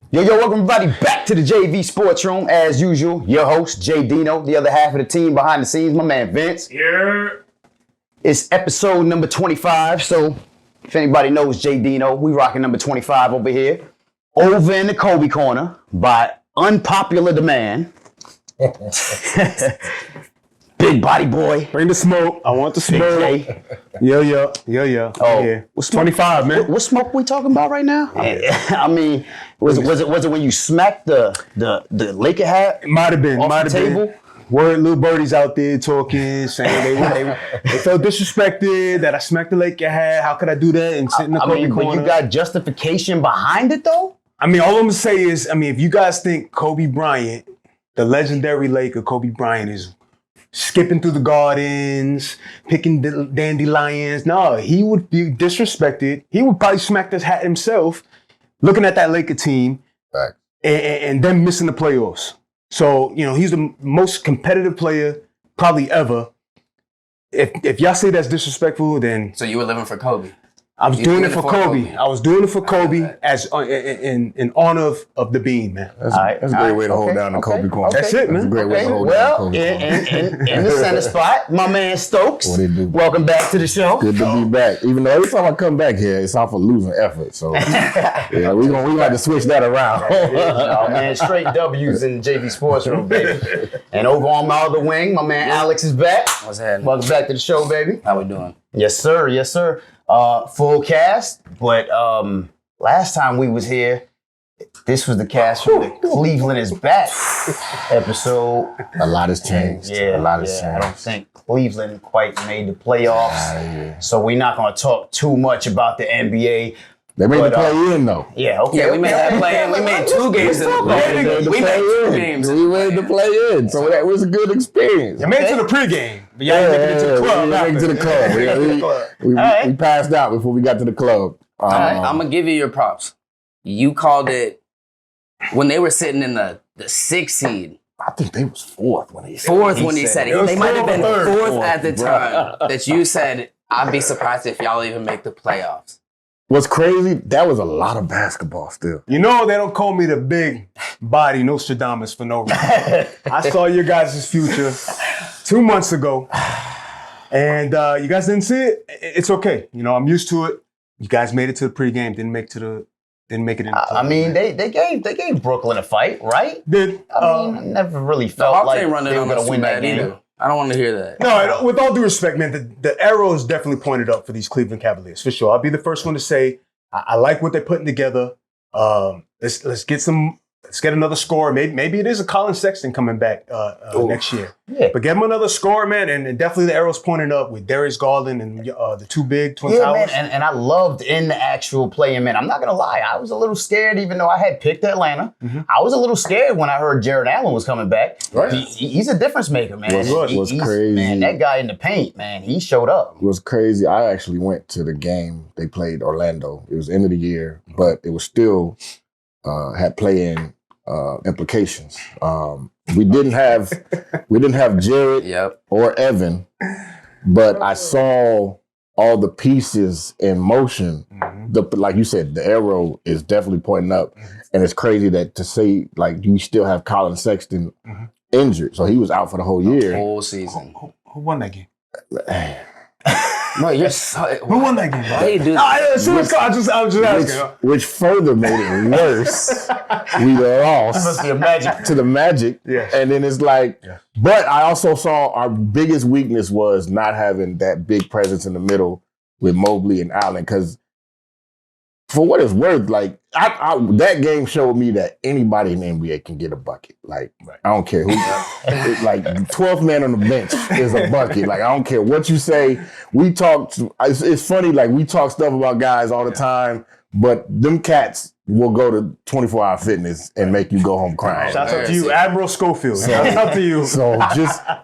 Welcome everybody back to the JV Sports Room. As usual, your host, JDino, the other half of the team behind the scenes, my man Vince. Yeah. It's episode number 25, so if anybody knows JDino, we rocking number 25 over here. Over in the Kobe corner, by unpopular demand. Big body boy. Bring the smoke. I want the smoke. Yeah. Oh, yeah. What's 25, man? What smoke we talking about right now? I mean, was it when you smacked the Laker hat? It might have been. Off the table? Word, little birdies out there talking, saying they felt disrespected that I smacked the Laker hat. How could I do that and sit in the Kobe corner? But you got justification behind it though? I mean, all I'm gonna say is, if you guys think Kobe Bryant, the legendary Laker, Kobe Bryant is skipping through the gardens, picking dandelions. No, he would be disrespected. He would probably smack this hat himself, looking at that Laker team, and then missing the playoffs. So, he's the most competitive player probably ever. If y'all say that's disrespectful, then... So you were living for Kobe? I was doing it for Kobe. I was doing it for Kobe as in honor of the beam, man. That's a great way to hold down the Kobe corner. That's it, man. That's a great way to hold down the Kobe corner. In the center spot, my man Stokes. What it do? Welcome back to the show. Good to be back. Even though every time I come back here, it's off a losing effort. So yeah, we got to switch that around. Oh man, straight W's in the JV Sports Room, baby. And over on my other wing, my man Alex is back. What's happening? Welcome back to the show, baby. How we doing? Yes, sir. Yes, sir. Full cast, but last time we was here, this was the cast from the Cleveland is Back episode. A lot has changed. Yeah, a lot has changed. I don't think Cleveland quite made the playoffs, so we're not going to talk too much about the NBA. They made the play in though. Yeah, okay. Yeah, we made that play in. We made 2 games in the play in. We made 2 games. We made the play in, so that was a good experience. You made it to the pregame, but y'all didn't make it to the club. We made it to the club. We passed out before we got to the club. All right, I'm going to give you your props. You called it when they were sitting in the 6th seed. I think they was 4th when they said Fourth when he said it. They might have been 4th at the time Bruh. that you said, I'd be surprised if y'all even make the playoffs. What's crazy, that was a lot of basketball still. They don't call me the big body Nostradamus for no reason. I saw your guys' future 2 months ago, and you guys didn't see it. It's okay. I'm used to it. You guys made it to the pregame, didn't make it in the I mean, they gave Brooklyn a fight, right? I never really felt Hawks like ain't running they were on going us to win too that bad game. either. I don't want to hear that. No, with all due respect, man, the arrow is definitely pointed up for these Cleveland Cavaliers, for sure. I'll be the first one to say I like what they're putting together. Let's get another scorer. Maybe it is a Colin Sexton coming back next year. Yeah. But get him another scorer, man, and definitely the arrow's pointing up with Darius Garland and the 2 big Twin Towers. Man, and I loved in the actual play-in, man. I'm not going to lie. I was a little scared, even though I had picked Atlanta. Mm-hmm. I was a little scared when I heard Jared Allen was coming back. Right. He's a difference maker, man. What's crazy. Man, that guy in the paint, man, he showed up. It was crazy. I actually went to the game. They played Orlando. It was end of the year, but it was still had play-in implications. We didn't have Jared or Evan, but I saw all the pieces in motion. Mm-hmm. Like you said, the arrow is definitely pointing up, and it's crazy that to say like you still have Colin Sexton injured, so he was out for the whole year, whole season. Who won that game? No, you're so, who won that game? Why you do I was just asking. Which further made it worse. We lost to the Magic. Yes. And then it's like, but I also saw our biggest weakness was not having that big presence in the middle with Mobley and Allen. Because for what it's worth, like that game showed me that anybody in the NBA can get a bucket. Like, I don't care who. Like, 12th man on the bench is a bucket. Like, I don't care what you say. It's funny, like, we talk stuff about guys all the time, but them cats will go to 24-hour fitness and make you go home crying. Shout out to you, Admiral Schofield. Shout out to you. So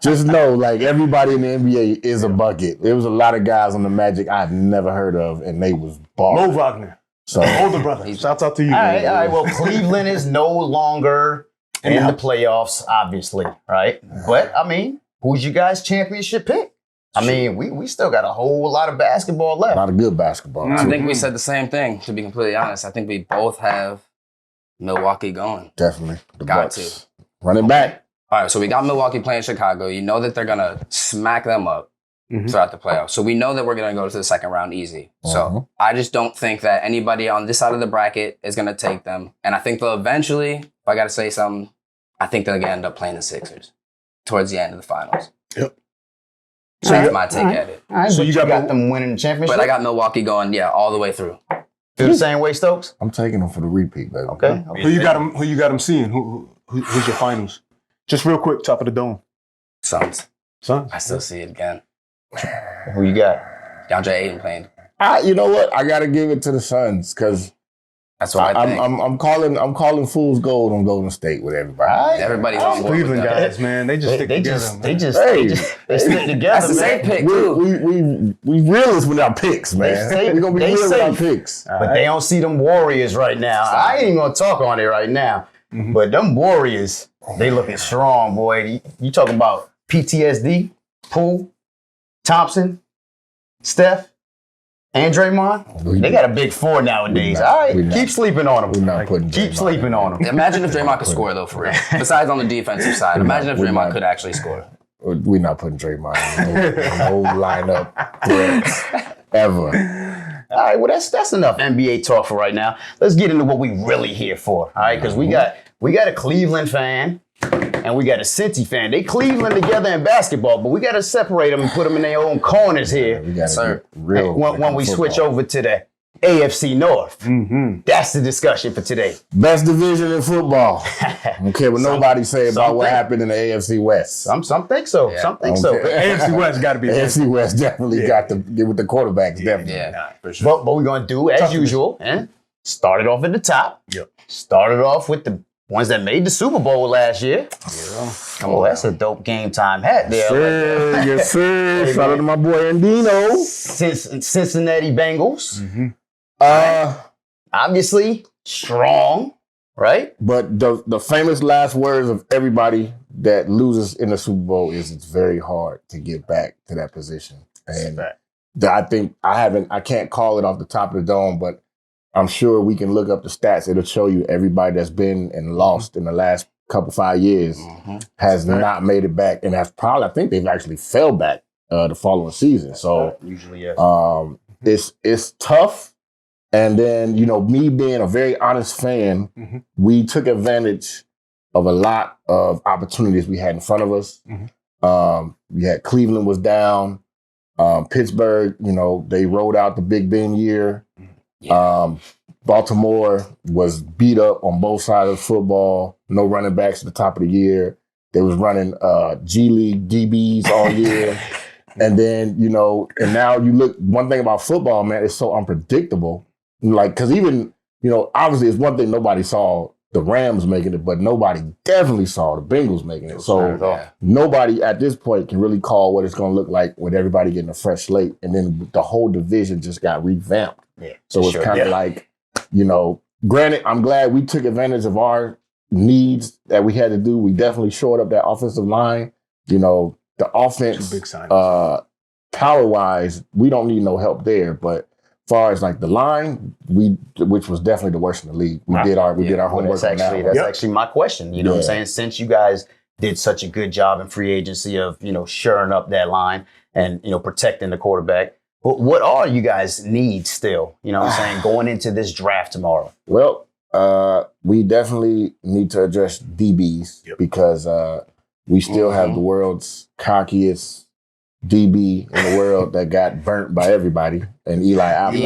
just know, like, everybody in the NBA is a bucket. There was a lot of guys on the Magic I've never heard of, and they was balling. Mo Wagner. So older brother. Shout out to you. All right. Well, Cleveland is no longer in the playoffs, obviously, right? But I mean, who's you guys' championship pick? I mean, we still got a whole lot of basketball left. A lot of good basketball. I think we said the same thing, to be completely honest. I think we both have Milwaukee going. Definitely. The Got Bucks. Running back. All right, so we got Milwaukee playing Chicago. You know that they're going to smack them up throughout the playoffs. So we know that we're going to go to the second round easy. So I just don't think that anybody on this side of the bracket is going to take them. And I think they'll eventually, if I got to say something, I think they're going to end up playing the Sixers towards the end of the finals. Yep. So that's my take at it. All right, so you got them winning the championship? But I got Milwaukee going, all the way through. Feel the same way, Stokes? I'm taking them for the repeat, baby. Okay. Who you got them? Who you got them seeing? Who's your finals? Just real quick, top of the dome. Suns. Suns. I still see it again. Who you got? DeAndre Ayton playing. You know what? I got to give it to the Suns because that's what I think. I'm calling fool's gold on Golden State with everybody. Right. Everybody's on board. Cleveland with that. guys, man, they just stick together. They stick together. That's the same pick too. We realists with our picks, man. We're gonna be real with our picks. But they don't see them Warriors right now. I ain't even gonna talk on it right now. But them Warriors, they looking strong, boy. You talking about PTSD, Poole, Thompson, Steph, and Draymond? They got a big four nowadays. All right, keep sleeping on them. Keep sleeping on them. Imagine if Draymond could score though, for real. Besides on the defensive side, imagine if Draymond could actually score. We're not putting Draymond in the whole lineup ever. All right, well that's enough NBA talk for right now. Let's get into what we really here for. All right, because we got a Cleveland fan and we got a Cincy fan. They Cleveland together in basketball, but we got to separate them and put them in their own corners here. We got to real when we switch over to the AFC North. That's the discussion for today. Best division in football. I don't care what nobody say about what happened in the AFC West. Some think so. Yeah. Some think so. AFC West got to be. AFC West definitely got to get with the quarterbacks. Definitely. Yeah, for sure. But we're gonna do as usual. Started off at the top. Yep. Started off with the ones that made the Super Bowl last year. Oh, that's a dope Game Time hat there. Yes, sir. Shout out to my boy JDino. Cincinnati Bengals. Obviously strong, right? But the famous last words of everybody that loses in the Super Bowl is it's very hard to get back to that position. And I think I can't call it off the top of the dome, but I'm sure we can look up the stats. It'll show you everybody that's been and lost in the last 5 years has not made it back, and I think they've actually fell back the following season. So usually, yes. It's tough. And then, me being a very honest fan, we took advantage of a lot of opportunities we had in front of us. We had Cleveland was down. Pittsburgh, they rolled out the Big Ben year. Baltimore was beat up on both sides of football. No running backs at the top of the year. They was running G League DBs all year. And then, and now you look, one thing about football, man, it's so unpredictable. Like, because even, obviously it's one thing nobody saw the Rams making it, but nobody definitely saw the Bengals making it. So nobody at this point can really call what it's going to look like with everybody getting a fresh slate. And then the whole division just got revamped. Yeah, so it's kind of like, granted, I'm glad we took advantage of our needs that we had to do. We definitely shored up that offensive line. The offense, power-wise, we don't need no help there. But as far as like the line, which was definitely the worst in the league. We did our homework. That's actually my question. You know what I'm saying? Since you guys did such a good job in free agency of, shoring up that line and, protecting the quarterback, what are you guys need still? You know what I'm saying? Going into this draft tomorrow. Well, we definitely need to address DBs because we still have the world's cockiest DB in the world that got burnt by everybody, and Eli Apple.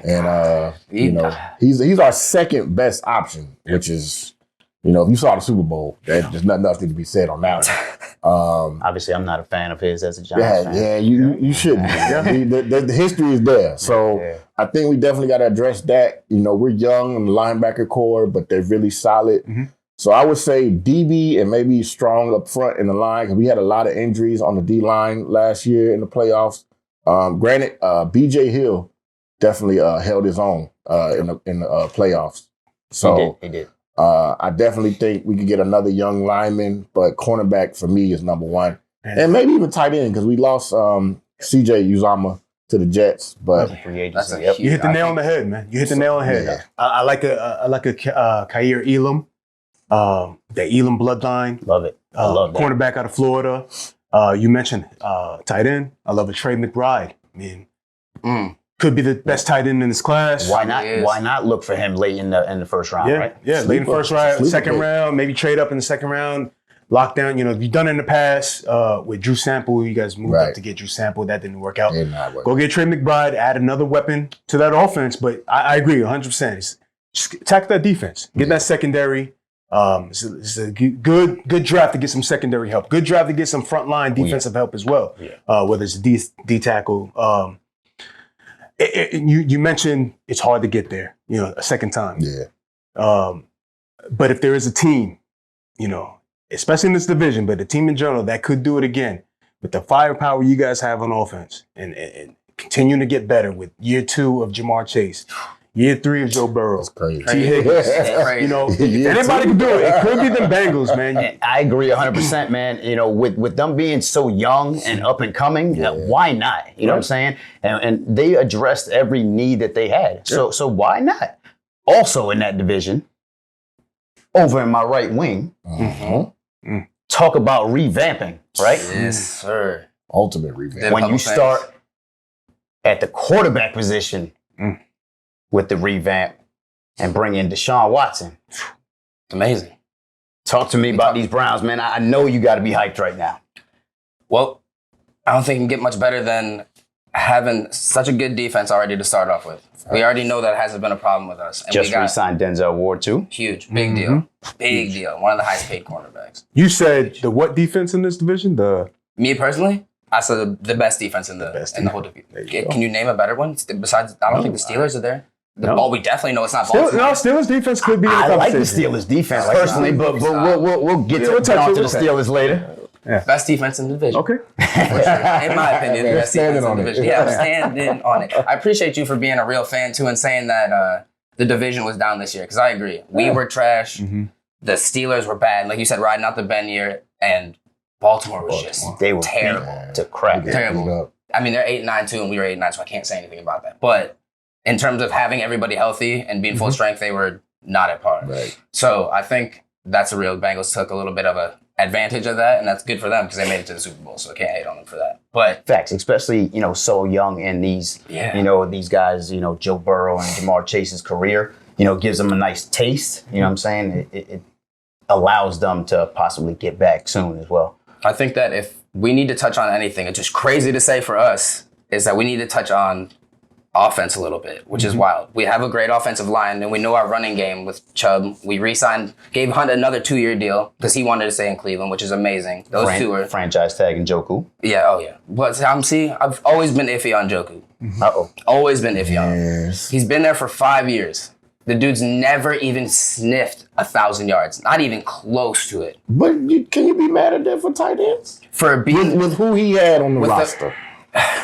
And he's our second best option, which is, if you saw the Super Bowl, there's nothing else to be said on that one. Obviously, I'm not a fan of his as a Giants fan. Yeah, you shouldn't. The history is there, so I think we definitely got to address that. We're young in the linebacker core, but they're really solid. So I would say DB and maybe strong up front in the line, because we had a lot of injuries on the D-line last year in the playoffs. Granted, B.J. Hill definitely held his own in the playoffs. So he did. I definitely think we could get another young lineman, but cornerback for me is number one. And maybe even tight end, because we lost C.J. Uzomah to the Jets, but Free agency. That's a Yep. huge- You hit the nail on the head, man. You hit the nail on the head. Yeah. I like a Khair Elam, the Elam bloodline. Love it. I love that. Cornerback out of Florida. You mentioned tight end. I love a Trey McBride. I mean, could be the best tight end in this class. Why not? He is. Why not look for him late in the first round? Yeah, Right. yeah. Late in the first round, Sleeper second pick. round, maybe trade up in the second round. Lockdown. You know, you've done it in the past with Drew Sample. You guys moved up Right. to get Drew Sample. That didn't work out. they're not working. Go get Trey McBride. Add another weapon to that offense. But I agree 100%. Just attack that defense. Get that secondary. It's a good draft to get some secondary help. Good draft to get some frontline defensive help as well. Yeah. Whether it's D tackle. You mentioned it's hard to get there. You know, a second time. Yeah. But if there is a team, you know, especially in this division, but a team in general that could do it again with the firepower you guys have on offense and continuing to get better with year 2 of Jamar Chase, year 3 of Joe Burrow, That's crazy. T. Higgins. Crazy. You know, Yeah, anybody can do it. It could be the Bengals, man. And I agree 100%, man. You know, with them being so young and up and coming, why not? You know what I'm saying? And they addressed every need that they had. So why not? Also in that division, over in my right wing, talk about revamping, right? Yes, sir. Ultimate revamp. Did- When you couple things. start at the quarterback position with the revamp and bring in Deshaun Watson. It's amazing. Talk to me about these Browns, man. I know you got to be hyped right now. Well, I don't think it can get much better than having such a good defense already to start off with. We already know that hasn't been a problem with us. And Just we got re-signed Denzel Ward, too. huge, big deal. Big deal. One of the highest paid cornerbacks. You said the what defense in this division? Me personally, I said the best defense in the whole division. Can you name a better one? Besides, I don't think the Steelers are there. No. We definitely know it's not Still, Baltimore. no, Steelers defense could be in the I like the conversation. Steelers defense personally, but we'll get we'll touch on it, to the we'll touch Steelers later. Best defense in the division. Okay. In my opinion, the best standing defense in on the it. division. Yeah, I'm standing on it. I appreciate you for being a real fan too and saying that the division was down this year because I agree. We were trash. The Steelers were bad. Like you said, riding out the Ben year, and Baltimore was just They were terrible. to crap. Terrible. I mean, they're 8-9 too, and we were 8-9, so I can't say anything about that. But in terms of having everybody healthy and being full strength, they were not at par. Right. So I think that's a real Bengals took a little bit of a advantage of that, and that's good for them because they made it to the Super Bowl, so I can't hate on them for that. But Facts, especially, so young in these, these guys, Joe Burrow and Jamar Chase's career, gives them a nice taste. You know what I'm saying? It allows them to possibly get back soon as well. I think that if we need to touch on anything, it's just crazy to say for us, is that we need to touch on offense a little bit, which is wild. We have a great offensive line, and we know our running game with Chubb. We re-signed, gave Hunt another 2-year deal because he wanted to stay in Cleveland, which is amazing. Those two are franchise tag and Njoku. yeah. But I've always been iffy on Njoku. Always been iffy on him. Yes. He's been there for 5 years. The dude's never even sniffed 1,000 yards, not even close to it. But can you be mad at that for tight ends? For being With who he had on the With the- roster?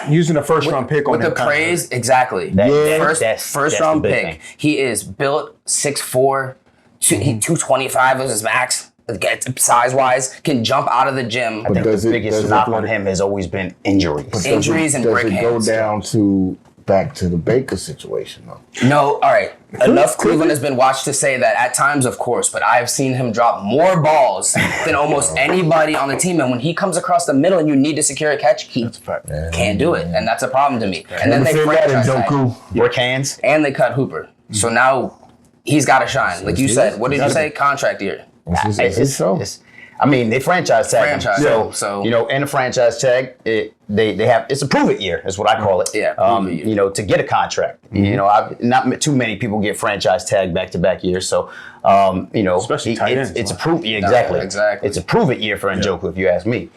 Using a first round pick on with the him kinda praise, exactly. That's First the round big pick. thing. He is built 6'4", 225 is his max. Size wise, can jump out of the gym. But does The it, biggest does it knock like- on him has always been injuries. does Injuries it, and does brick it go hands. down to back to the Baker situation though? No, all right. Enough Cleveland has been watched to say that at times, of course, but I've seen him drop more balls than almost anybody on the team. And when he comes across the middle and you need to secure a catch, he can't do it. And that's a problem to me. And then they franchise tag. Brick hands. And they cut Hooper. So now he's got to shine. Like you said, what did you say? Contract year. They franchise tag him. Franchise, so- in a franchise tag, they have it's a prove it year is what I call it. Yeah, prove it year. To get a contract. Not too many people get franchise tag back to back years. So Especially tight ends. it's a prove exactly. Exactly. It's a prove it year for Njoku if you ask me.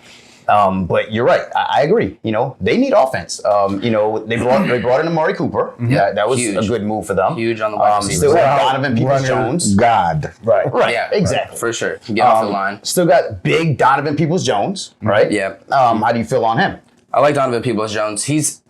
But you're right. I agree. They need offense. They brought in Amari Cooper. Yeah, that was Huge. a good move for them. Huge on the wide receivers. Still got Donovan Peoples-Jones. God. Right. Yeah, Exactly. For sure. Get off the line. Still got big Donovan Peoples-Jones. Right. Yeah. How do you feel on him? I like Donovan Peoples-Jones. He's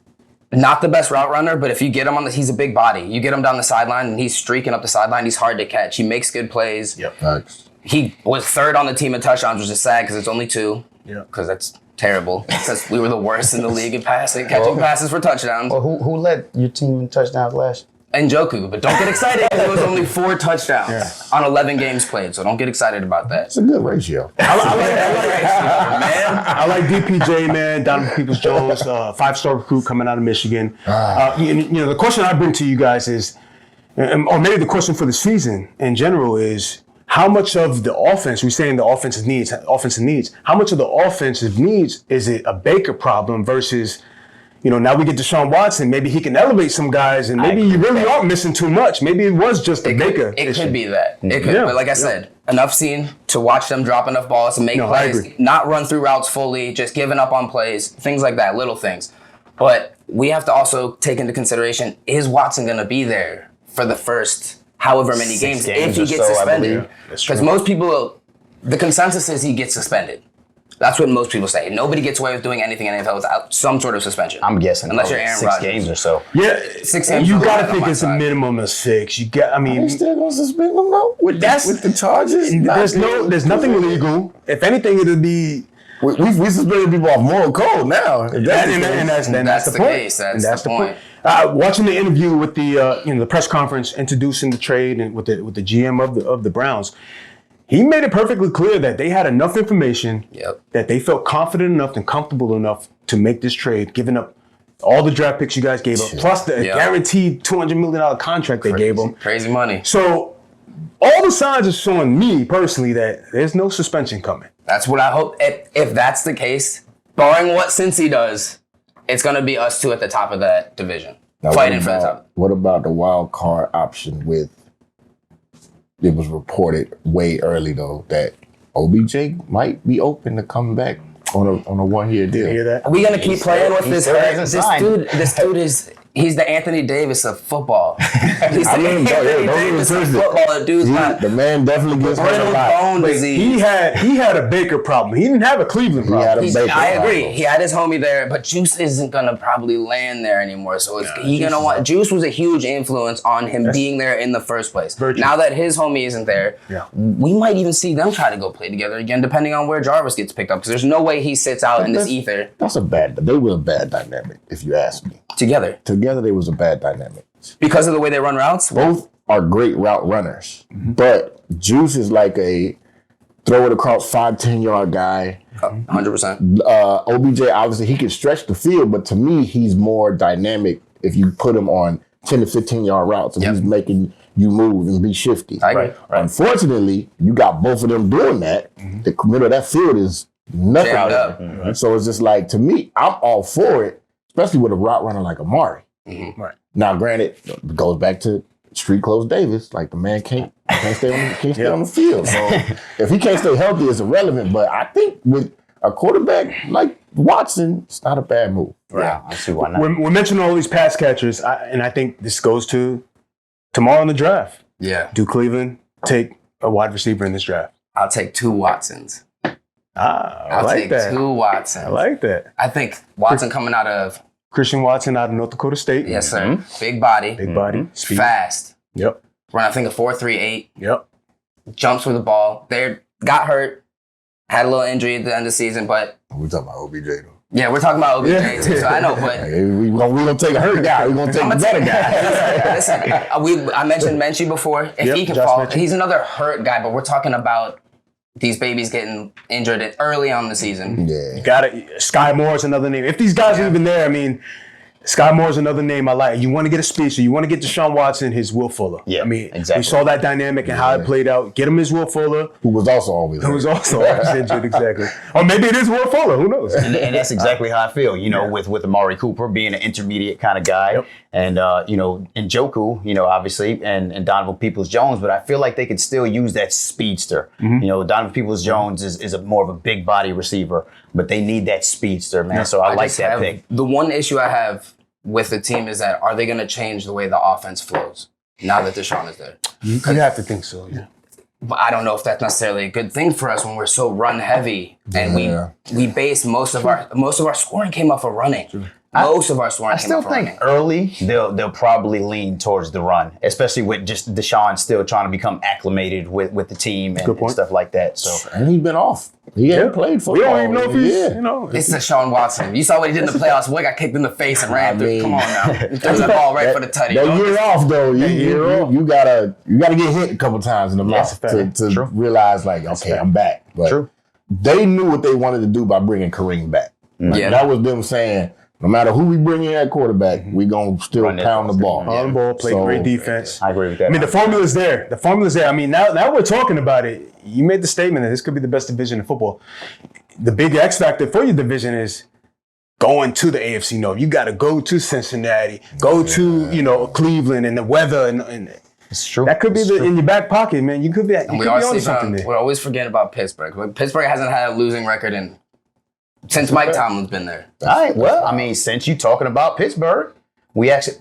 not the best route runner, but if you get him he's a big body. You get him down the sideline, and he's streaking up the sideline. He's hard to catch. He makes good plays. Facts. He was third on the team in touchdowns, which is sad because it's only 2. because that's terrible. Because we were the worst in the league at catching passes for touchdowns. Well, who led your team in touchdowns last year? Njoku, but don't get excited because it was only 4 touchdowns on 11 games played, so don't get excited about that. It's a good ratio. I like DPJ, man, Donovan Peoples-Jones, 5-star recruit coming out of Michigan. The question I bring to you guys is, or maybe the question for the season in general is, how much of the offense, we're saying the offensive needs, how much of the offensive needs is it a Baker problem versus, now we get Deshaun Watson, maybe he can elevate some guys and maybe you really aren't missing too much. Maybe it was just a Baker It issue. could be that. It could, but like I said, enough seen to watch them drop enough balls and make plays, not run through routes fully, just giving up on plays, things like that, little things. But we have to also take into consideration, is Watson going to be there for the first however many games if he gets suspended? Because most people, the consensus is he gets suspended. That's what most people say. Nobody gets away with doing anything in the NFL without some sort of suspension. I'm guessing unless you're Aaron 6 Rodgers. games or so. Yeah, 6 games. you got to think it's a minimum of 6. You got, Are they still gonna suspend them though? With the charges? There's nothing illegal. If anything, it'll be. We suspended people off moral code now. And that's the point. Case. That's the point. Watching the interview with the press conference introducing the trade and with the GM of the Browns, he made it perfectly clear that they had enough information that they felt confident enough and comfortable enough to make this trade, giving up all the draft picks you guys gave up, plus the guaranteed $200 million contract they gave them. Crazy money. So all the signs are showing me personally that there's no suspension coming. That's what I hope. If that's the case, barring what Cincy does, it's going to be us two at the top of that division, fighting for the top. What about the wild card option with? It was reported way early though that OBJ might be open to come back on a 1-year deal. You hear that? Are we going to keep playing with this? This dude is. He's the Anthony Davis of football. He's the Anthony Davis of football. The man definitely gets hurt a lot. Bone disease. He had a Baker problem. He didn't have a Cleveland problem. I agree. He had his homie there, but Juice isn't gonna probably land there anymore. So Juice was a huge influence on him being there in the first place. Now that his homie isn't there, we might even see them try to go play together again, depending on where Jarvis gets picked up. Because there's no way he sits out in this ether. They were a bad dynamic, if you ask me. Together, there was a bad dynamic. Because of the way they run routes? Both are great route runners. But Juice is like a throw it across 5-10 yard guy. 100%. OBJ, obviously, he can stretch the field, but to me, he's more dynamic if you put him on 10 to 15 yard routes and he's making you move and be shifty. I agree. Unfortunately, you got both of them doing that. The middle of that field is nothing out there. So it's just like, to me, I'm all for it, especially with a route runner like Amari. Now, granted, it goes back to street clothes Davis. Like, the man can't stay on the field. So if he can't stay healthy, it's irrelevant. But I think with a quarterback like Watson, it's not a bad move. Yeah, I see why not. We're mentioning all these pass catchers, and I think this goes to tomorrow in the draft. Yeah. Do Cleveland take a wide receiver in this draft? I'll take 2 Watsons. I'll take that. 2 Watsons. I like that. I think Watson coming out of Christian Watson out of North Dakota State. Yes, sir. Big body. Big body. Speed. Fast. Yep. Run, I think, a 4.38. Yep. Jumps with the ball. Got hurt. Had a little injury at the end of the season, but we're talking about OBJ though. Yeah, we're talking about OBJ too, so I know, but we gonna take a hurt guy. We're gonna take a better guy. Listen, I mentioned Menchie before. If he can fall, he's another hurt guy, but we're talking about these babies getting injured early on in the season. Yeah. You got it. Sky Moore is another name. If these guys are even there, I mean, Sky Moore is another name I like. You want to get a speedster. You want to get Deshaun Watson, his Will Fuller. Yeah, I mean, exactly. We saw that dynamic and how it played out. Get him his Will Fuller. Who was also always injured, exactly. Or maybe it is Will Fuller. Who knows? And that's exactly how I feel, with Amari Cooper being an intermediate kind of guy. Yep. And, Njoku, obviously, and Donovan Peoples-Jones. But I feel like they could still use that speedster. Mm-hmm. Donovan Peoples-Jones is more of a big body receiver, but they need that speedster, man. Yeah. So I like that pick. The one issue I have with the team is that are they going to change the way the offense flows now that Deshaun is there? You have to think so, yeah. But I don't know if that's necessarily a good thing for us when we're so run heavy and we base most of our scoring came off of running. True. Most of our scoring I came still off think running. early they'll probably lean towards the run, especially with just Deshaun still trying to become acclimated with the team and stuff like that. So And he's been off. He ain't played football. We don't even know if he's, Yeah. you know. It's Deshaun Watson. You saw what he did in the playoffs. Boy got kicked in the face and ran I through. mean- Come on now. He threw that ball right for the tutty. That Don't year just- off though, you gotta get hit a couple times in the mouth to realize like, okay, I'm back. But they knew what they wanted to do by bringing Kareem back. Like, Yeah. that was them saying, no matter who we bring in at quarterback, we gonna still pound the ball. On the ball, play great defense. I agree with that. I mean, the formula's there. The formula's there. I mean, now we're talking about it. You made the statement that this could be the best division in football. The big X factor for your division is going to the AFC North. You got to go to Cincinnati, go to Cleveland, and the weather, and it's true. that could be in your back pocket, man. You could be. You could We be always onto sleep something on, there. we always forget about Pittsburgh. Pittsburgh hasn't had a losing record since Mike Tomlin's been there. All right. Well, I mean, since you talking about Pittsburgh, we actually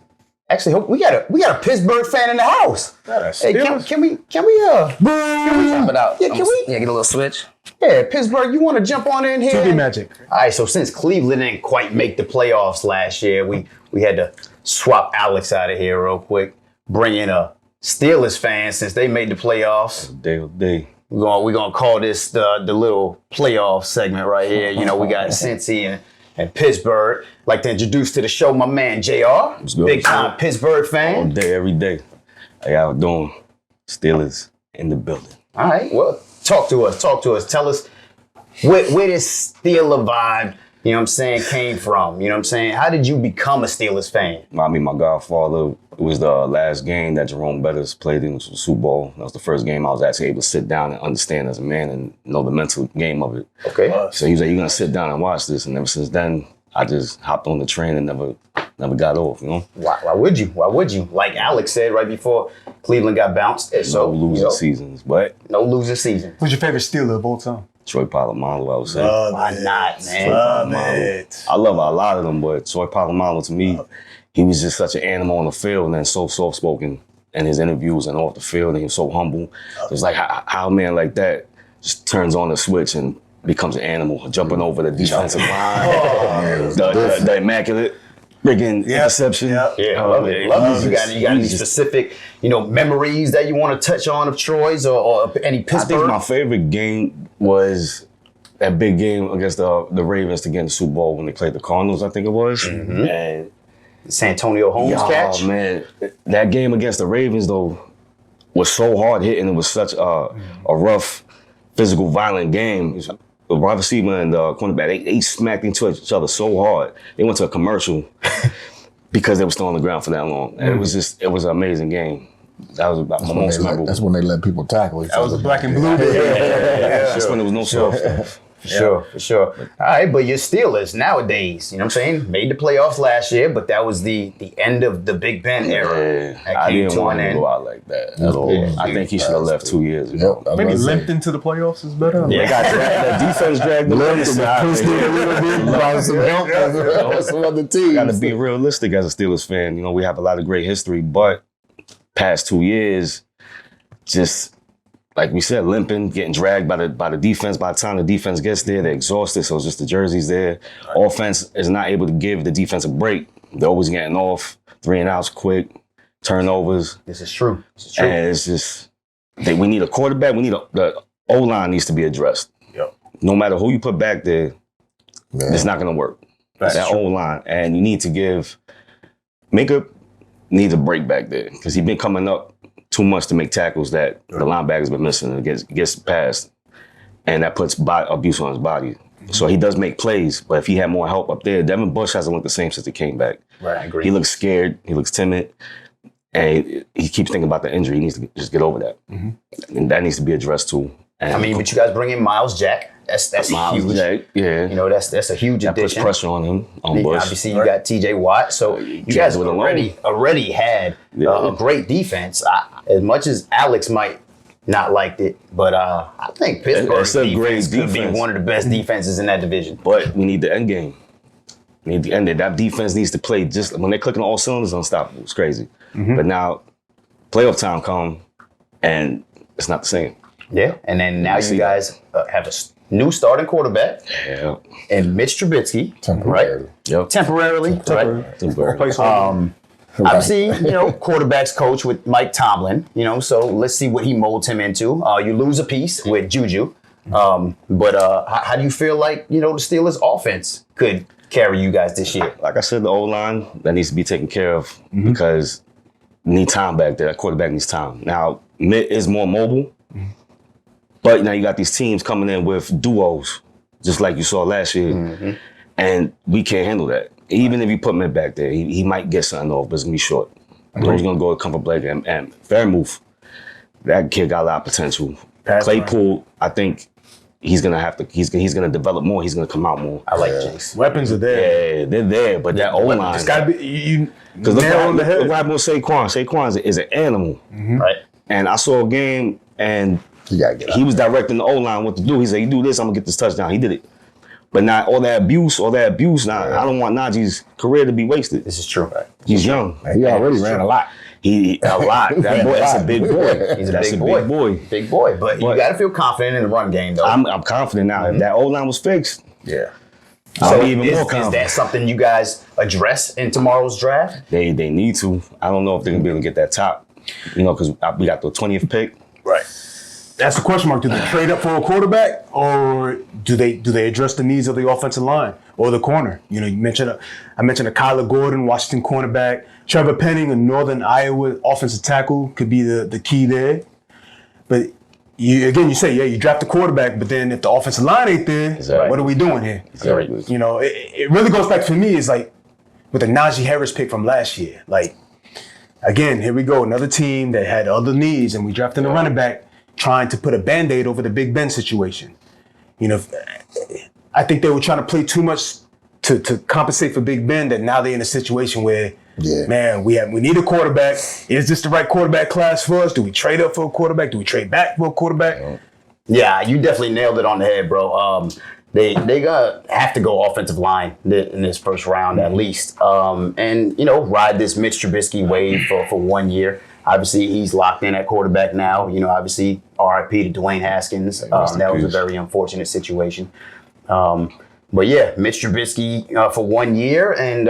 hope we got a Pittsburgh fan in the house. Hey, can we Put out. Yeah, can we? Yeah, get a little switch. Yeah, Pittsburgh, you want to jump on in here? TV magic. All right, so since Cleveland didn't quite make the playoffs last year, we had to swap Alex out of here real quick, bring in a Steelers fan since they made the playoffs. Day. We're gonna call this the little playoff segment right here. You know, we got Cincy and Pittsburgh. Like to introduce to the show my man JR, good? big time Pittsburgh All fan. day, every day. How y'all doing? Steelers in the building. All right, well, talk to us. Tell us where this Steeler vibe, you know what I'm saying, came from. You know what I'm saying? How did you become a Steelers fan? I mean, my godfather, it was the last game that Jerome Bettis played in the Super Bowl. That was the first game I was actually able to sit down and understand as a man and know the mental game of it. Okay. So he was like, you're going to sit down and watch this. And ever since then, I just hopped on the train and never got off, you know? Why would you? Like Alex said right before Cleveland got bounced. So, No losing seasons, but No losing season. Who's your favorite Steeler of all time? Troy Polamalu, I would say. Why not, man? Love it. I love a lot of them, but Troy Polamalu, to me, he was just such an animal on the field and then so soft-spoken in his interviews and off the field, and he was so humble. It was like how a man like that just turns on the switch and becomes an animal, jumping over the defensive line, the immaculate freaking interception. Yeah, I love it. You got any specific, memories that you want to touch on of Troy's or any I Pittsburgh? think my favorite game was that big game against the Ravens to get in the Super Bowl when they played the Cardinals, I think it was. And Santonio Holmes catch. oh man, that game against the Ravens though was so hard hitting. It was such a rough, physical, violent game. The wide receiver and the cornerback, they smacked into each other so hard. They went to a commercial because they were still on the ground for that long. And it was an amazing game. That was about my most memorable. That's when they let people tackle each That was other. a black and blue day. That's when there was no soft stuff. For sure. All right, but your Steelers nowadays, you know what I'm saying, made the playoffs last year, but that was the end of the Big Ben era. Yeah, That I came didn't to want an him to end. go out like that at all. I think he should have left 2 years ago. Yep, Maybe limped into the playoffs is better. They got the defense dragged them in. pushed in a little bit, brought some help from some other teams. Got to be realistic as a Steelers fan. You know, we have a lot of great history, but past 2 years, just like we said, limping, getting dragged by the defense. By the time the defense gets there, they're exhausted. So it's just the jerseys there. Offense is not able to give the defense a break. They're always getting off, 3 and outs quick, turnovers. This is true. And it's just, we need a quarterback. The O-line needs to be addressed. Yep. No matter who you put back there, it's not going to work. That O-line. And you need to Makeup needs a break back there because he's been coming up too much to make tackles that the linebackers been missing and gets past. And that puts abuse on his body. So he does make plays, but if he had more help up there, Devin Bush hasn't looked the same since he came back. Right, I agree. He looks scared. He looks timid. And he keeps thinking about the injury. He needs to just get over that. And that needs to be addressed too. And but you guys bring in Miles Jack. That's Miles huge. Jack, yeah. That's a huge That puts addition. pressure on him, on Bush. Obviously, you got TJ Watt. So you can't guys do it already had a great defense. As much as Alex might not liked it, but I think Pittsburgh's It's a great defense could be defense. one of the best defenses in that division. But we need the end game. We need the end. That defense needs to play just when they're clicking all cylinders, unstoppable. It's crazy. But now, playoff time come, and it's not the same. Yeah, and then now you see guys have new starting quarterback, Yeah. and Mitch Trubisky, Temporarily. right? Yep. Temporarily, right? Temporary. Obviously, quarterbacks coach with Mike Tomlin, so let's see what he molds him into. You lose a piece with Juju. But how do you feel like, the Steelers offense could carry you guys this year? Like I said, the O-line, that needs to be taken care of because you need time back there. That quarterback needs time. Now, Mitt is more mobile, but now you got these teams coming in with duos, just like you saw last year, and we can't handle that. Even if you put Mitt back there, he might get something off, but it's going to be short. He's going to go with Comfort Blake and Fairmouth. That kid got a lot of potential. Claypool, I think he's gonna develop more. He's gonna come out more. I like Jace. Weapons are there. Yeah, they're there, but that O-line. It's got to be you. Because look nail on the head. what happened with Saquon. Saquon is an animal, Right. and I saw a game, and He was directing the O-line what to do. He said, "You do this, I'm gonna get this touchdown." He did it, but not all that abuse. Now I don't want Najee's career to be wasted. This is true. Right. He's young. He already ran a lot. He a lot. That boy, that's a big boy. He's a That's big a boy. big boy. Big boy. But you got to feel confident in the run game, though. I'm confident now. If that O-line was fixed, Yeah. I'll So be even more is confident. that something you guys address in tomorrow's draft? They need to. I don't know if they're gonna be able to get that top. Because we got the 20th pick. Right. That's the question mark. Do they trade up for a quarterback, or do they address the needs of the offensive line or the corner? I mentioned a Kyler Gordon, Washington cornerback, Trevor Penning, a Northern Iowa offensive tackle could be the key there. But you say you draft a quarterback, but then if the offensive line ain't there, Exactly. what are we doing here? Exactly. It really goes back to me is like with the Najee Harris pick from last year. Like again, here we go, another team that had other needs, and we drafted a running back, trying to put a Band-Aid over the Big Ben situation. I think they were trying to play too much to compensate for Big Ben, that now they're in a situation where, man, we need a quarterback. Is this the right quarterback class for us? Do we trade up for a quarterback? Do we trade back for a quarterback? Yeah, you definitely nailed it on the head, bro. They gonna have to go offensive line in this first round at least, and ride this Mitch Trubisky wave for 1 year. Obviously, he's locked in at quarterback now. Obviously, RIP to Dwayne Haskins. That was a very unfortunate situation. But yeah, Mitch Trubisky for 1 year, and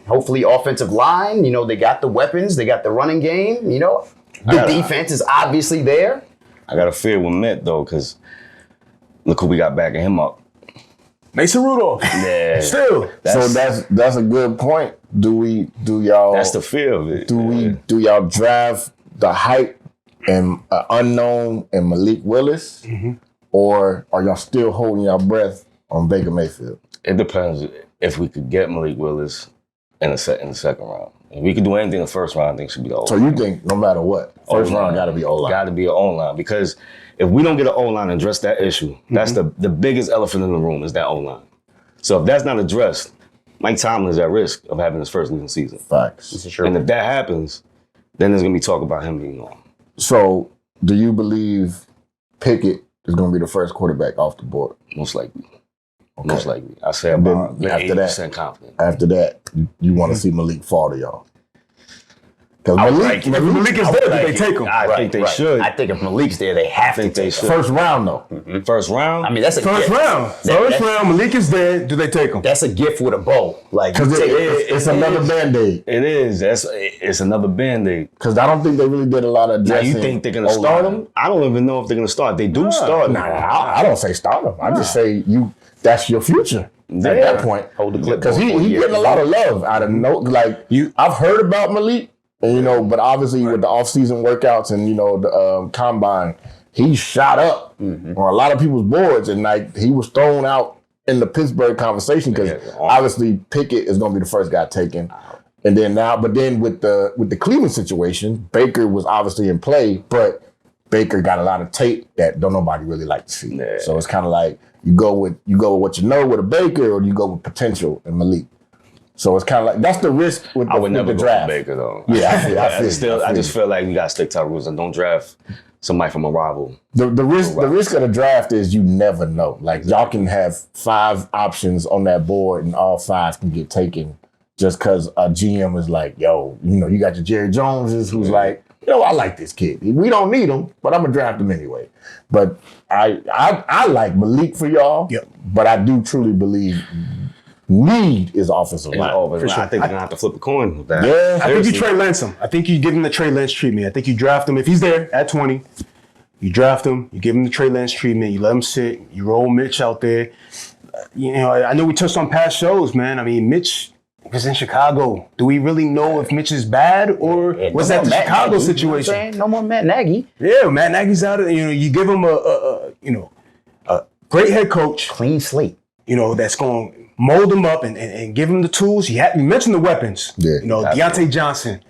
hopefully offensive line. They got the weapons, they got the running game. The defense is obviously there. I got a fear with Mitt though, because look who we got backing him up. Mason Rudolph. Yeah. Still. So that's a good point. Do y'all? That's the fear of it. Do y'all draft the hype and unknown and Malik Willis, or are y'all still holding y'all breath on Baker Mayfield? It depends if we could get Malik Willis in the second round. If we could do anything in the first round, I think it should be the O-line. So you think no matter what, first round got to be O-line? Got to be an O-line, because if we don't get an O-line and address that issue, that's the biggest elephant in the room is that O-line. So if that's not addressed, Mike Tomlin is at risk of having his first losing season. Facts. This is true. And if that happens, then there's going to be talk about him being on. So do you believe Pickett is going to be the first quarterback off the board? Most likely. Okay. Most likely. I say And then about after that- 80% confident. After that, you want to see Malik fall to y'all? Because If Malik is there, do they take him? I think they should. I think if Malik's there, they have to think they take should. him. first round though. First round? I mean, that's a First gift. round. First round. Malik is there. Do they take him? That's a gift with a bow. Like, you Because take it's another Band-Aid. It is. It's another Band-Aid. Because I don't think they really did a lot of Now, dressing. you think they're going to start him? I don't even know if they're going to start. They do start him. Nah, I don't say start him. I just say that's your future at that point. Hold the clip. Because he getting a lot of love out of I've heard about Malik, and, but obviously with the off-season workouts and the combine, he shot up on a lot of people's boards, and he was thrown out in the Pittsburgh conversation because obviously Pickett is going to be the first guy taken, and then with the Cleveland situation, Baker was obviously in play, but Baker got a lot of tape that don't nobody really like to see. Yeah. So it's kind of like you go with what you know with a Baker, or you go with potential and Malik. So it's kind of like that's the risk with I would with never the go draft. for Baker though. Yeah, I just feel like we got to stick to our rules and don't draft somebody from a rival. The risk of the draft is you never know. Like y'all can have 5 options on that board and all 5 can get taken just because a GM is like, yo, you got your Jerry Joneses who's like, I like this kid. We don't need him, but I'm gonna draft him anyway. But I like Malik for y'all. Yep. But I do truly believe need is offensive line. I think they're gonna have to flip a coin with that. Yeah. I think you Trey Lance him. I think you give him the Trey Lance treatment. I think you draft him if he's there at 20. You draft him. You give him the Trey Lance treatment. You let him sit. You roll Mitch out there. I know we touched on past shows, man. I mean, Mitch was in Chicago. Do we really know if Mitch is bad or was that the Chicago situation? No more Matt Nagy. Yeah, Matt Nagy's out of. You give him a great head coach. Clean slate. That's going to mold him up and give him the tools. You mentioned the weapons. Yeah, Deontay Johnson,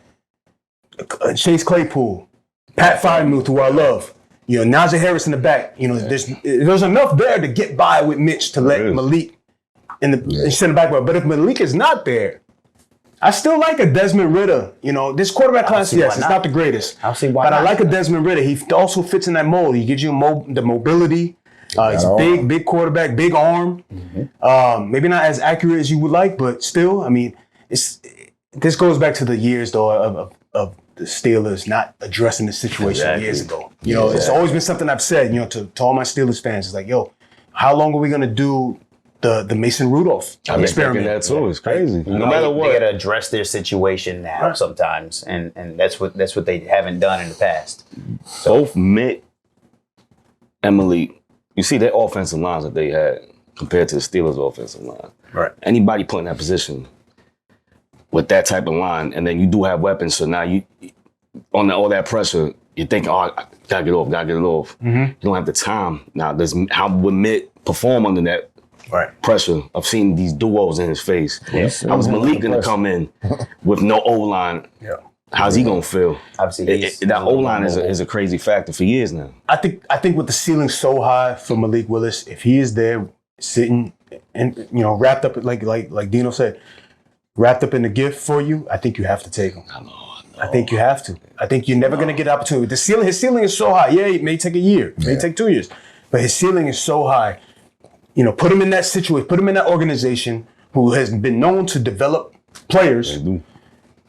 Chase Claypool, Pat Frymuth, who I love. Najee Harris in the back. There's enough there to get by with Mitch to let Malik in the center back. But if Malik is not there, I still like a Desmond Ridder. This quarterback class, yes, it's not the greatest. I'll see why but not. I like a Desmond Ridder. He also fits in that mold. He gives you the mobility. He's a big quarterback, big arm. Maybe not as accurate as you would like, but still, I mean, this goes back to the years though of the Steelers not addressing the situation years ago. It's always been something I've said, to all my Steelers fans. It's like, how long are we gonna do the Mason Rudolph experiment? That too. It's crazy. No matter what, they gotta address their situation now sometimes, and that's what they haven't done in the past. Both Mitt and Malik, you see their offensive lines that they had compared to the Steelers' offensive line. Right. Anybody put in that position with that type of line, and then you do have weapons, so now you on all that pressure, you think, I gotta get it off. You don't have the time. Now, how would Mitt perform under that pressure of seeing these duos in his face? How was Malik gonna come in with no O-line? How's he gonna feel? Obviously, that O-line is a crazy factor for years now. I think with the ceiling so high for Malik Willis, if he is there sitting and wrapped up like Dino said, wrapped up in the gift for you, I think you have to take him. I think you have to. I think you're never gonna get the opportunity. His ceiling is so high. Yeah, it may take a year, it may take 2 years, but his ceiling is so high. Put him in that situation, put him in that organization who has been known to develop players.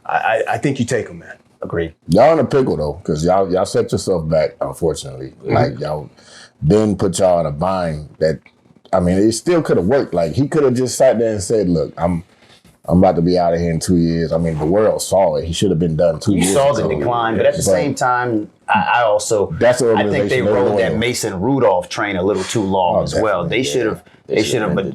I think you take him, man. Agreed. Y'all in a pickle though, because y'all set yourself back, unfortunately. Like y'all Ben put y'all in a bind that, I mean, it still could have worked. Like he could have just sat there and said, look, I'm about to be out of here in 2 years. I mean, the world saw it. He should have been done 2 years ago. You saw the decline, but at the same time, I also I think they rode that Mason Rudolph train a little too long as well. They should have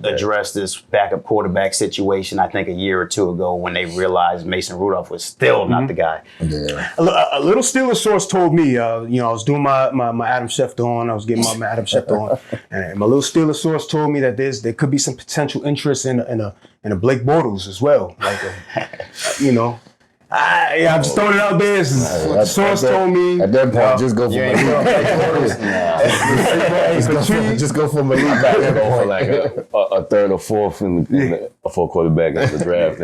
addressed this backup quarterback situation, I think, a year or two ago when they realized Mason Rudolph was still not the guy. Yeah. A little Steelers source told me, I was doing my Adam Schefter on. I was getting my Adam Schefter on, and my little Steelers source told me that there could be some potential interest in a Blake Bortles as well. Like, I'm just throwing it out there. The source told me. At that point, just go for Malik. Just go for Malik back. Go for like a third or fourth a fourth quarterback in the draft.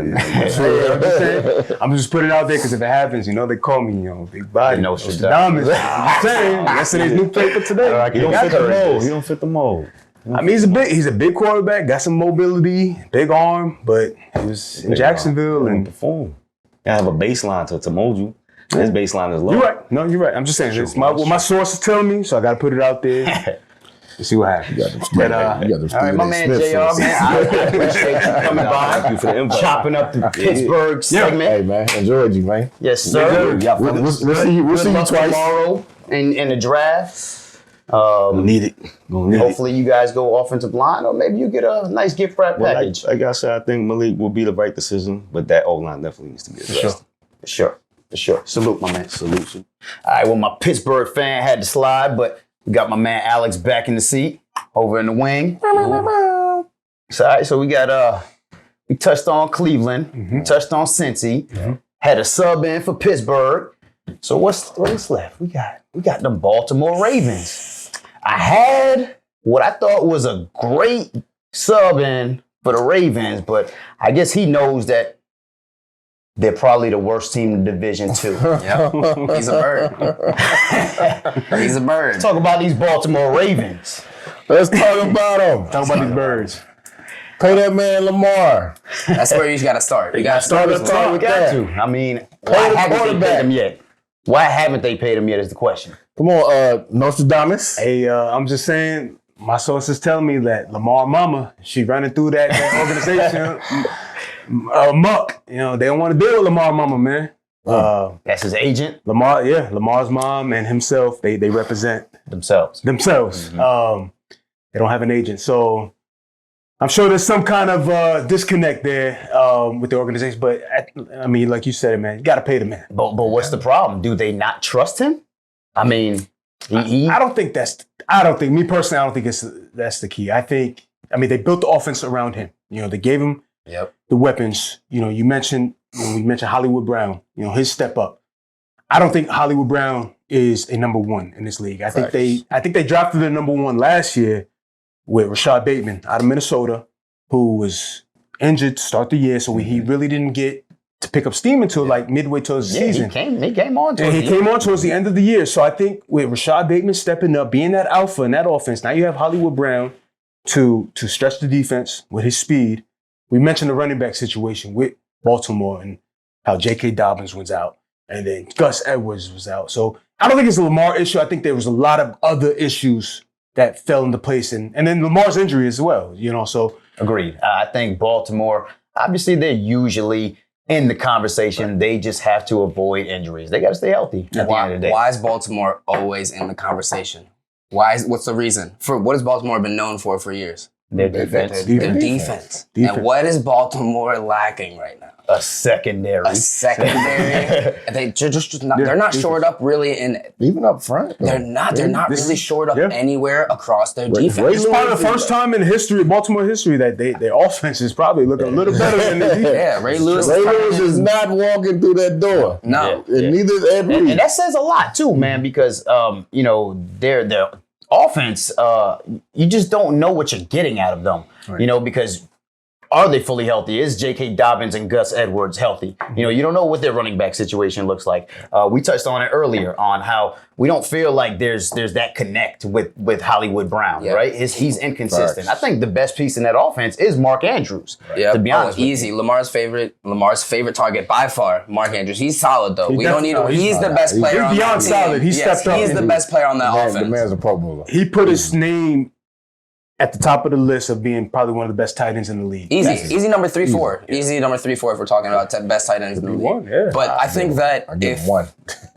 I'm just putting it out there because if it happens, they call me, big body. Nostradamus. I'm saying yesterday's new paper today. He don't fit the mold. He don't fit the mold. I mean, he's a big quarterback, got some mobility, big arm, but he was in Jacksonville and perform. You have a baseline to mold you. His baseline is low. You're right. No, you're right. I'm just saying it's what my source is telling me, so I got to put it out there. Let's see what happens. You got them all right, my man JR, man, I appreciate you coming by. Thank you for the invite. Chopping up the Pittsburgh segment. Hey, man, enjoyed you, man. Yes, sir. We'll see you twice tomorrow in the draft. Need it. Hopefully you guys go offensive line, or maybe you get a nice gift wrap package. Like I said, I think Malik will be the right decision, but that O-line definitely needs to be addressed. For sure. Salute, my man. Salute. All right, well, my Pittsburgh fan had to slide, but we got my man Alex back in the seat, over in the wing. So, all right, so we got we touched on Cleveland, we touched on Cincy, had a sub in for Pittsburgh. So what's left? We got the Baltimore Ravens. I had what I thought was a great sub in for the Ravens, but I guess he knows that they're probably the worst team in Division 2. Yep. He's a bird. He's a bird. Let's talk about these Baltimore Ravens. Let's talk about them. Talk about these birds. Pay that man Lamar. That's where you got to start. You got to start with I mean, I haven't paid him yet. Why haven't they paid him yet is the question. Come on, Nostradamus. Hey, I'm just saying, my sources tell me that Lamar Mama, she running through that organization muck. You know, they don't want to deal with Lamar Mama, man. That's his agent? Lamar's mom and himself, they represent Themselves. Mm-hmm. They don't have an agent. So I'm sure there's some kind of disconnect there with the organization. But I mean, like you said, man, you got to pay the man. But what's the problem? Do they not trust him? I mean, I don't think me personally, I don't think that's the key. I mean, they built the offense around him. You know, they gave him the weapons. You know, we mentioned Hollywood Brown, you know, his step up. I don't think Hollywood Brown is a number one in this league. I think they drafted the number one last year with Rashad Bateman out of Minnesota, who was injured to start the year, so he really didn't get to pick up steam until like midway towards the season. He came on towards the end of the year. So I think with Rashad Bateman stepping up, being that alpha in that offense, now you have Hollywood Brown to stretch the defense with his speed. We mentioned the running back situation with Baltimore and how J.K. Dobbins was out and then Gus Edwards was out. So I don't think it's a Lamar issue. I think there was a lot of other issues that fell into place and then Lamar's injury as well, you know, so. Agreed. I think Baltimore, obviously they're usually in the conversation. Right. They just have to avoid injuries. They got to stay healthy at the end of the day. Why is Baltimore always in the conversation? What's the reason? What has Baltimore been known for years? Their defense. Their defense. And what is Baltimore lacking right now? A secondary. They're not shored up really even up front. They're not really shored up anywhere across their defense. It's probably the first time in history, Baltimore history, that their offense is probably looking a little better than their defense. Yeah, Ray Lewis is not walking through that door. No. And neither is Ed Reed. And that says a lot too, man, because you know, their offense, you just don't know what you're getting out of them. Right. You know, because are they fully healthy? Is J.K. Dobbins and Gus Edwards healthy? You know, you don't know what their running back situation looks like. We touched on it earlier on how we don't feel like there's that connect with Hollywood Brown, right? He's inconsistent. I think the best piece in that offense is Mark Andrews. To be honest, easy. Lamar's favorite target by far, Mark Andrews. He's solid though. He's the best player. He's beyond solid. He's stepped up. He's the best player on that offense. The man's a Pro Bowler. He put his name at the top of the list of being probably one of the best tight ends in the league. Easy number 3-4. Easy number 3-4 if we're talking about best tight ends in the league. But I think that I give him one.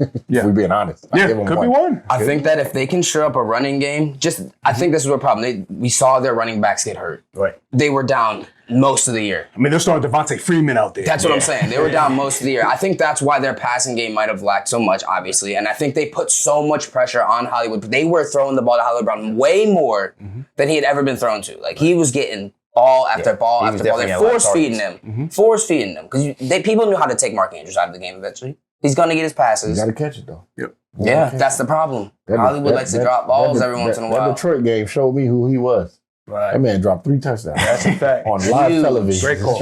If we're being honest. Could be one. I think that if they can shore up a running game, I think this is a problem. We saw their running backs get hurt. Right. They were down most of the year. I mean, they're starting Devontae Freeman out there. That's what I'm saying. They were down most of the year. I think that's why their passing game might have lacked so much, obviously. And I think they put so much pressure on Hollywood. They were throwing the ball to Hollywood Brown way more than he had ever been thrown to. Like, he was getting ball after ball after ball. They're force-feeding him. Force-feeding him. Because people knew how to take Mark Andrews out of the game eventually. He's going to get his passes. You got to catch it, though. Yep. Yeah, that's the problem. Hollywood likes to drop balls every once in a while. That Detroit game showed me who he was. Right. That man dropped 3 touchdowns. That's a fact. On live television. Great call.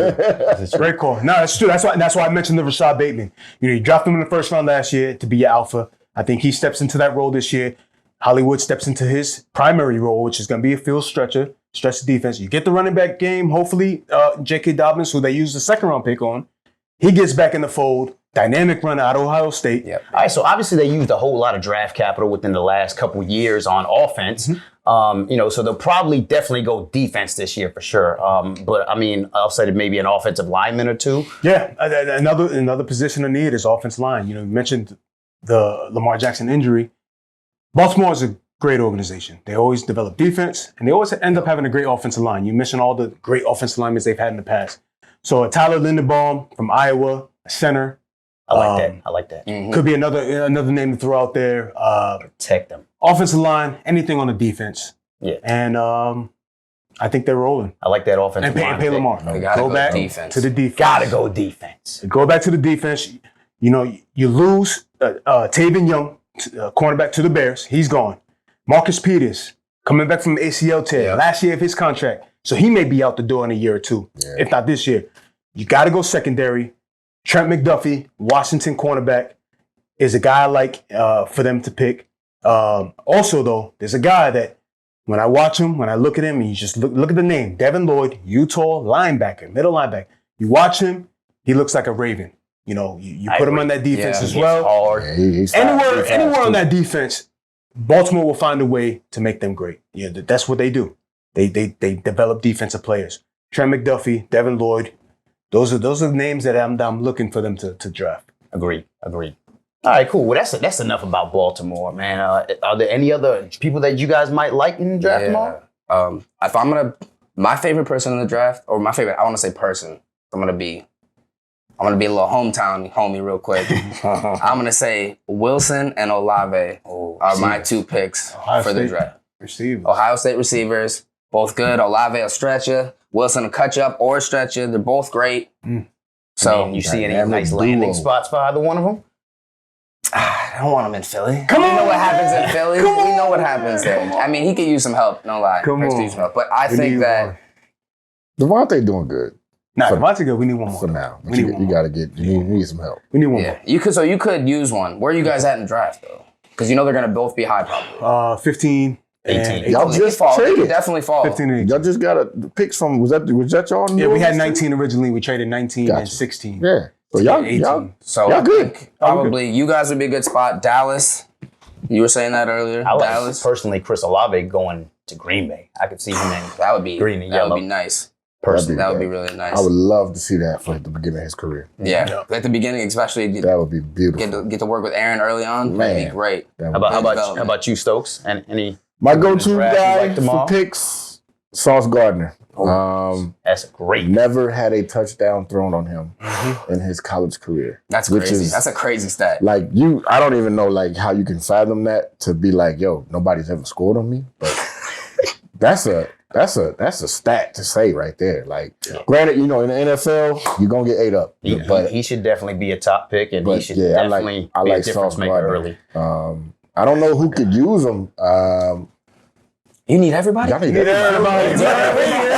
Great call. No, that's true. That's why I mentioned the Rashad Bateman. You know, you dropped him in the first round last year to be your alpha. I think he steps into that role this year. Hollywood steps into his primary role, which is going to be a field stretcher, stretch the defense. You get the running back game. Hopefully, J.K. Dobbins, who they used the second round pick on, he gets back in the fold. Dynamic runner out of Ohio State. Yep. All right, so obviously they used a whole lot of draft capital within the last couple of years on offense. You know, so they'll probably definitely go defense this year for sure. But I mean, I'll say that maybe an offensive lineman or two. Yeah, another position of need is offensive line. You know, you mentioned the Lamar Jackson injury. Baltimore is a great organization. They always develop defense, and they always end up having a great offensive line. You mentioned all the great offensive linemen they've had in the past. So Tyler Linderbaum from Iowa, a center. I like that. Could be another name to throw out there. Protect them. Offensive line, anything on the defense. Yeah. And I think they're rolling. I like that offensive line. And pay Lamar. Go back defense. to the defense. Gotta go defense. Go back to the defense. You know, you lose Taven Young, cornerback to the Bears. He's gone. Marcus Peters, coming back from ACL tear, last year of his contract. So he may be out the door in a year or two, if not this year. You got to go secondary. Trent McDuffie, Washington cornerback, is a guy I like for them to pick. Also, though, there's a guy that when I watch him, when I look at him, and you just look at the name, Devin Lloyd, Utah linebacker, middle linebacker. You watch him, he looks like a Raven. You know, you put him on that defense as He's well. hard. Yeah, he's fast. Anywhere on that defense, Baltimore will find a way to make them great. Yeah, that's what they do. They develop defensive players. Trent McDuffie, Devin Lloyd. Those are the names that I'm looking for them to draft. Agreed. All right, cool. Well, that's enough about Baltimore, man. Are there any other people that you guys might like in the draft tomorrow? If I'm my favorite person in the draft, or my favorite, I want to say person. I'm gonna be a little hometown homie real quick. I'm gonna say Wilson and Olave are my 2 picks for the draft. Ohio State receivers, both good. Olave will stretch you. Wilson will cut you up or stretch you. They're both great. So you see any nice landing spots for either one of them? I don't want him in Philly. We know what happens in Philly. We know what happens there. I mean, he could use some help. No lie. But I think that Devontae doing good. Nah, Devontae good. We need one more for now. You gotta get. You need some help. We need one more. You could use one. Where are you guys at in the draft though? Because you know they're gonna both be high probably. 15. 18. Y'all just traded. Definitely fall. 15 and 18. Y'all just got picks from. Was that y'all? Yeah, we had 19 originally. We traded 19 and 16. Yeah. So y'all good. Probably you guys would be a good spot. Dallas. You were saying that earlier. I like Dallas. personally Chris Olave going to Green Bay. I could see him in That would be green and that yellow. would be nice. Personally, That would be really nice. I would love to see that for the beginning of his career. Yeah. At the beginning, especially That would be beautiful. get to work with Aaron early on. That'd be great. How about you, Stokes? And any My go-to draft you guy like tomorrow? for picks, Sauce Gardner. That's great. Never had a touchdown thrown on him in his college career. That's which crazy. is That's a crazy stat. like I don't even know like how you can fathom that to be like, yo, nobody's ever scored on me. But that's a stat to say right there. Like, granted, in the NFL, you're gonna get ate up. But he should definitely be a top pick, and he should definitely be a difference maker early. I don't know who could use him. You need everybody? Y'all need everybody.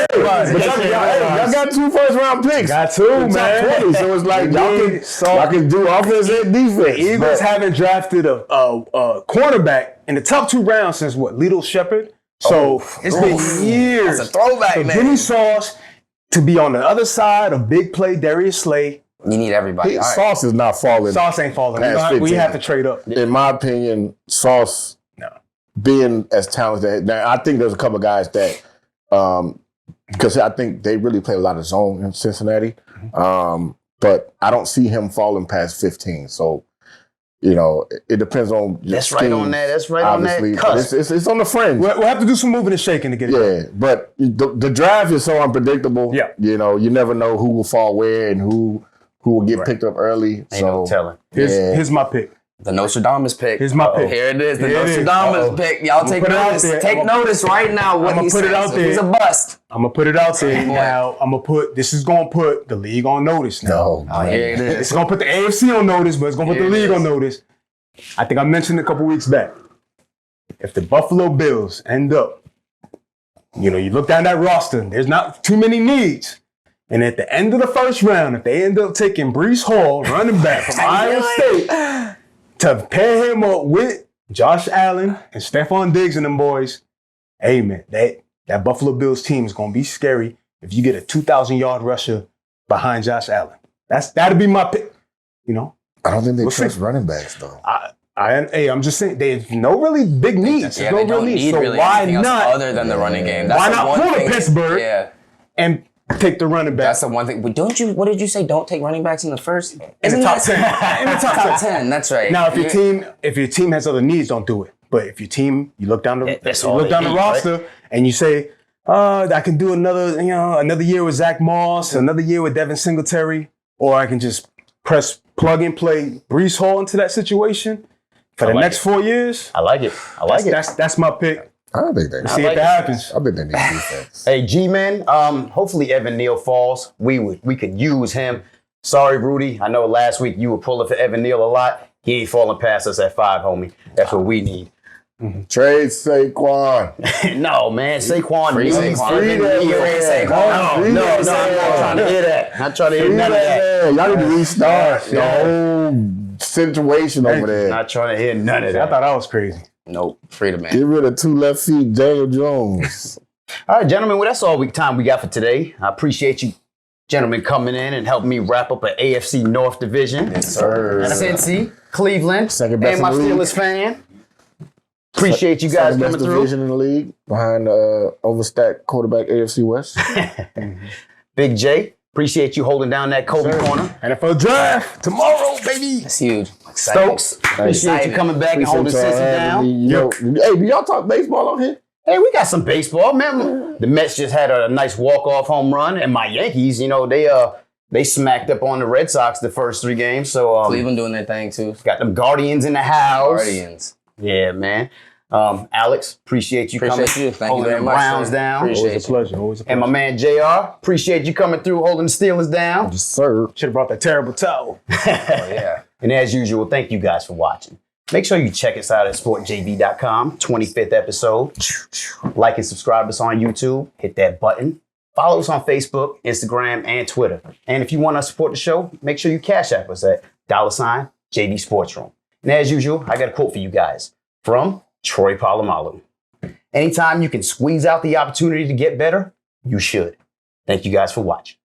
But y'all got 2 first-round picks. Got 2, man. 20, so it's like y'all can do offense and defense. Eagles haven't drafted a cornerback in the top 2 rounds since what? Little Shepard. So it's been years. That's a throwback, so man. Jimmy Sauce to be on the other side of big play Darius Slay. You need everybody. Sauce is not falling. Sauce ain't falling. We have to trade up. In my opinion, Sauce being as talented. Now, I think there's a couple of guys that, because I think they really play a lot of zone in Cincinnati, but I don't see him falling past 15. So, it depends on your That's scheme, right on that. That's right on that cusp. It's on the fringe. We'll have to do some moving and shaking to get it done. But the draft is so unpredictable. Yeah. You never know who will fall where and who will get picked up early. Ain't no telling. Here's my pick. The Nostradamus pick. Here's my pick. Here it is. The Here it is. Nostradamus pick. Y'all take notice. Take notice right now what he put it out says. there. He's a bust. I'm going to put it out there. Now, this is going to put the league on notice now. Oh, here it is. It's going to put the AFC on notice, but it's going to put the league on notice. I think I mentioned a couple weeks back. If the Buffalo Bills end up, you look down that roster, there's not too many needs. And at the end of the first round, if they end up taking Breece Hall, running back from Iowa State, to pair him up with Josh Allen and Stephon Diggs and them boys, hey man, that Buffalo Bills team is gonna be scary if you get a 2,000-yard rusher behind Josh Allen. That'd be my pick. I don't think they trust running backs though. I'm just saying there's no really big needs. Yeah, they don't need so really why anything not? else other than the running game. That's Why the not one pull to thing. Pittsburgh Yeah. and take the running back? That's the one thing. But what did you say? Don't take running backs in the first? In the top 10. In the top 10. That's right. Now, if your team has other needs, don't do it. But if your team, you look down the roster and you say, I can do another year with Zach Moss, another year with Devin Singletary, or I can just press plug and play Breece Hall into that situation for the next 4 years. I like it. That's my pick. I don't think they. See if that happens. I think they need defense. Hey, G-Man, hopefully Evan Neal falls. We could use him. Sorry, Rudy. I know last week you were pulling for Evan Neal a lot. He ain't falling past us at 5, homie. That's what we need. Trade Saquon. No, man. Saquon Free needs Saquon. Evan Free Neal. Saquon. No, I'm not trying to hear that. Not trying to hear none of that. Y'all need to restart the whole situation over there. Not trying to hear none of I that. thought I was crazy. Nope. Free the man. Get rid of 2 left feet, Daniel Jones. All right, gentlemen. Well, that's all time we got for today. I appreciate you Gentlemen coming in and helping me wrap up an AFC North division. Yes, sir. Cincy, Cleveland, Second best and my in the league. Steelers fan. Appreciate you guys Second coming best through. division in the league behind overstacked quarterback AFC West. Big J, appreciate you holding down that Kobe corner. NFL draft tomorrow, baby. It's huge. Stokes, appreciate Excited. you coming back and holding Appreciate Cincy y'all down. having me. Yo, hey, do y'all talk baseball on here? Hey, we got some baseball. Man, the Mets just had a nice walk-off home run, and my Yankees, they smacked up on the Red Sox the first 3 games. So Cleveland doing their thing too. got them Guardians in the house. Guardians. Yeah, man. Alex, appreciate you coming. Appreciate you. Thank you holding very them much. Browns sir. down. Always Appreciate a you. pleasure. Always a pleasure. And my man JR, appreciate you coming through holding the Steelers down. Yes, sir. Should have brought that terrible towel. Oh, yeah. And as usual, thank you guys for watching. Make sure you check us out at sportjv.com, 25th episode. Like and subscribe us on YouTube. Hit that button. Follow us on Facebook, Instagram, and Twitter. And if you want to support the show, make sure you cash app us at $JVSPORTSROOM. And as usual, I got a quote for you guys from Troy Polamalu. Anytime you can squeeze out the opportunity to get better, you should. Thank you guys for watching.